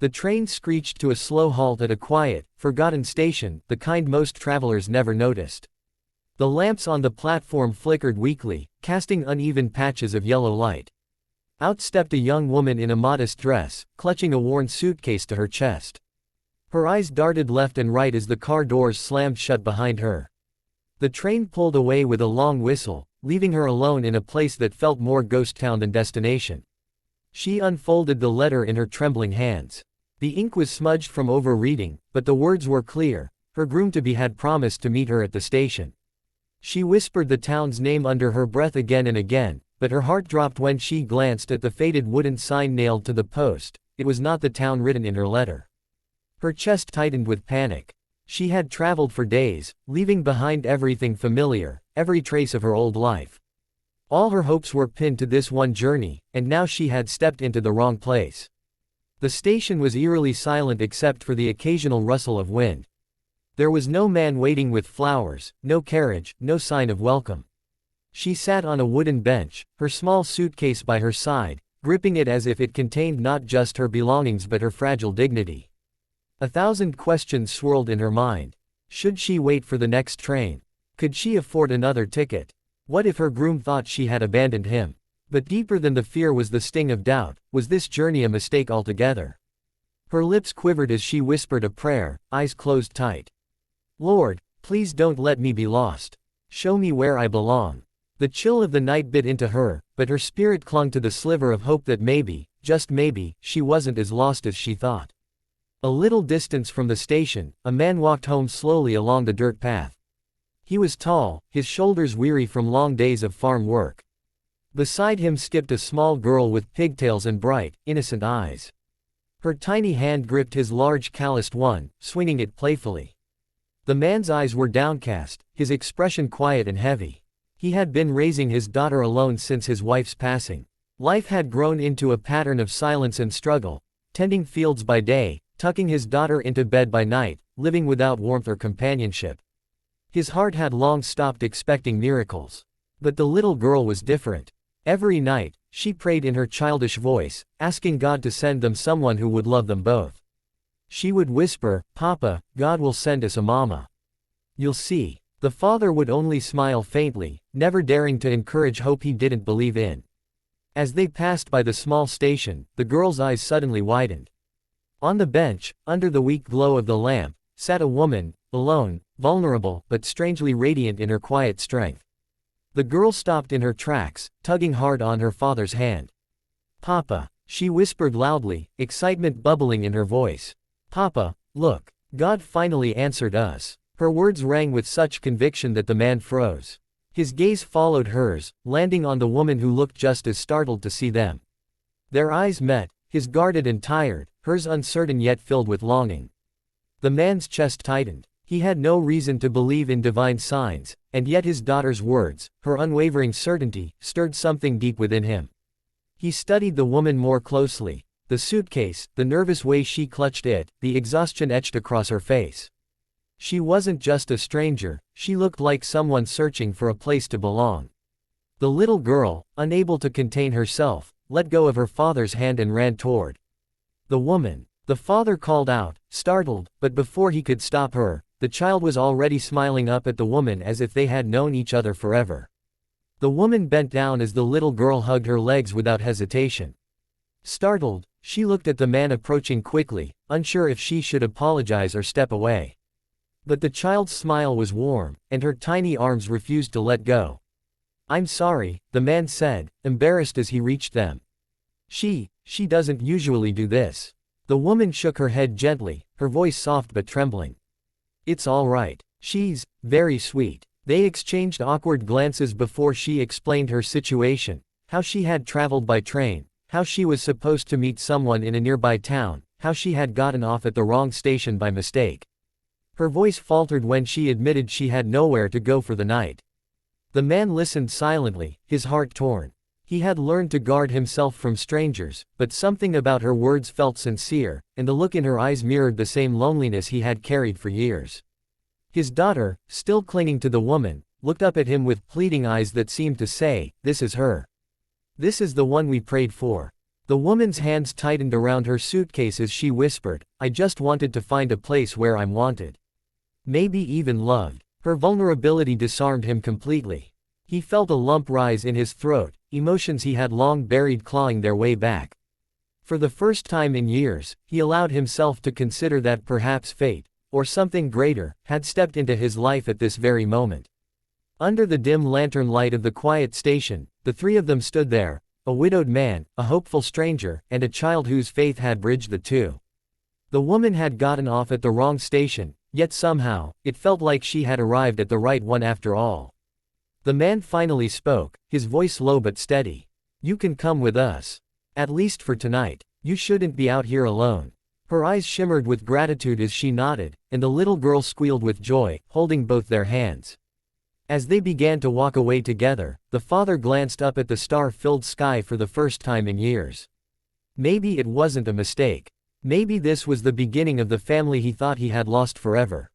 The train screeched to a slow halt at a quiet, forgotten station, the kind most travelers never noticed. The lamps on the platform flickered weakly, casting uneven patches of yellow light. Out stepped a young woman in a modest dress, clutching a worn suitcase to her chest. Her eyes darted left and right as the car doors slammed shut behind her. The train pulled away with a long whistle, leaving her alone in a place that felt more ghost town than destination. She unfolded the letter in her trembling hands. The ink was smudged from overreading, but the words were clear. Her groom-to-be had promised to meet her at the station. She whispered the town's name under her breath again and again, but her heart dropped when she glanced at the faded wooden sign nailed to the post. It was not the town written in her letter. Her chest tightened with panic. She had traveled for days, leaving behind everything familiar, every trace of her old life. All her hopes were pinned to this one journey, and now she had stepped into the wrong place. The station was eerily silent except for the occasional rustle of wind. There was no man waiting with flowers, no carriage, no sign of welcome. She sat on a wooden bench, her small suitcase by her side, gripping it as if it contained not just her belongings but her fragile dignity. 1,000 questions swirled in her mind. Should she wait for the next train? Could she afford another ticket? What if her groom thought she had abandoned him? But deeper than the fear was the sting of doubt. Was this journey a mistake altogether? Her lips quivered as she whispered a prayer, eyes closed tight. Lord, please don't let me be lost. Show me where I belong. The chill of the night bit into her, but her spirit clung to the sliver of hope that maybe, just maybe, she wasn't as lost as she thought. A little distance from the station, a man walked home slowly along the dirt path. He was tall, his shoulders weary from long days of farm work. Beside him skipped a small girl with pigtails and bright, innocent eyes. Her tiny hand gripped his large calloused one, swinging it playfully. The man's eyes were downcast, his expression quiet and heavy. He had been raising his daughter alone since his wife's passing. Life had grown into a pattern of silence and struggle, tending fields by day, tucking his daughter into bed by night, living without warmth or companionship. His heart had long stopped expecting miracles. But the little girl was different. Every night, she prayed in her childish voice, asking God to send them someone who would love them both. She would whisper, "Papa, God will send us a mama. You'll see." The father would only smile faintly, never daring to encourage hope he didn't believe in. As they passed by the small station, the girl's eyes suddenly widened. On the bench, under the weak glow of the lamp, sat a woman, alone, vulnerable, but strangely radiant in her quiet strength. The girl stopped in her tracks, tugging hard on her father's hand. "Papa," she whispered loudly, excitement bubbling in her voice. "Papa, look, God finally answered us." Her words rang with such conviction that the man froze. His gaze followed hers, landing on the woman who looked just as startled to see them. Their eyes met, his guarded and tired, hers uncertain yet filled with longing. The man's chest tightened. He had no reason to believe in divine signs, and yet his daughter's words, her unwavering certainty, stirred something deep within him. He studied the woman more closely. The suitcase, the nervous way she clutched it, the exhaustion etched across her face. She wasn't just a stranger, she looked like someone searching for a place to belong. The little girl, unable to contain herself, let go of her father's hand and ran toward the woman. The father called out, startled, but before he could stop her, the child was already smiling up at the woman as if they had known each other forever. The woman bent down as the little girl hugged her legs without hesitation. Startled, she looked at the man approaching quickly, unsure if she should apologize or step away. But the child's smile was warm, and her tiny arms refused to let go. "I'm sorry," the man said, embarrassed as he reached them. She doesn't usually do this." The woman shook her head gently, her voice soft but trembling. "It's all right. She's very sweet." They exchanged awkward glances before she explained her situation, how she had traveled by train, how she was supposed to meet someone in a nearby town, how she had gotten off at the wrong station by mistake. Her voice faltered when she admitted she had nowhere to go for the night. The man listened silently, his heart torn. He had learned to guard himself from strangers, but something about her words felt sincere, and the look in her eyes mirrored the same loneliness he had carried for years. His daughter, still clinging to the woman, looked up at him with pleading eyes that seemed to say, "This is her. This is the one we prayed for." The woman's hands tightened around her suitcase as she whispered, "I just wanted to find a place where I'm wanted. Maybe even loved." Her vulnerability disarmed him completely. He felt a lump rise in his throat, emotions he had long buried clawing their way back. For the first time in years, he allowed himself to consider that perhaps fate, or something greater, had stepped into his life at this very moment. Under the dim lantern light of the quiet station, the three of them stood there, a widowed man, a hopeful stranger, and a child whose faith had bridged the two. The woman had gotten off at the wrong station, yet somehow, it felt like she had arrived at the right one after all. The man finally spoke, his voice low but steady. "You can come with us. At least for tonight. You shouldn't be out here alone." Her eyes shimmered with gratitude as she nodded, and the little girl squealed with joy, holding both their hands. As they began to walk away together, the father glanced up at the star-filled sky for the first time in years. Maybe it wasn't a mistake. Maybe this was the beginning of the family he thought he had lost forever.